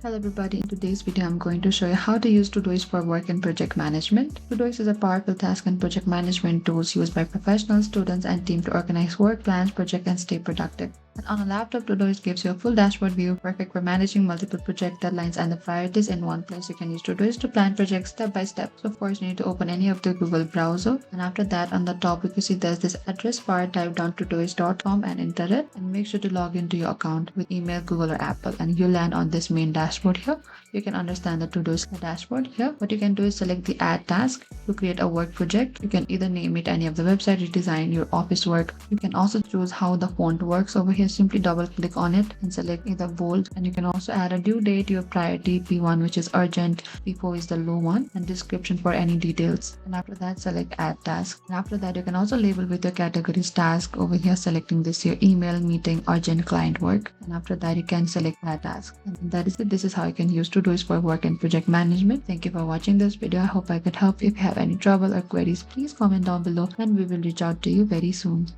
Hello everybody, in today's video I'm going to show you how to use Todoist for work and project management. Todoist is a powerful task and project management tools used by professionals, students and teams to organize work, plans, projects and stay productive. And on a laptop, Todoist gives you a full dashboard view, perfect for managing multiple project deadlines and the priorities in one place. You can use Todoist to plan projects step by step. So first you need to open any of the Google browser, and after that on the top you can see there's this address bar. Type down todoist.com and enter it, and make sure to log into your account with email, Google or Apple, and you land on this main dashboard here. You can understand the Todoist dashboard here. What you can do is select the add task to create a work project. You can either name it any of the website, redesign your office work. You can also choose how the font works over here. Simply double click on it and select either bold, and you can also add a due date, your priority P1 which is urgent, P4 is the low one, and description for any details. And after that select add task, and after that you can also label with your categories task over here, selecting this your email, meeting, urgent, client work, and after that you can select add task. And that is it. This is how you can use Todoist for work and project management. Thank you for watching this video. I hope I could help. If you have any trouble or queries, please comment down below and we will reach out to you very soon.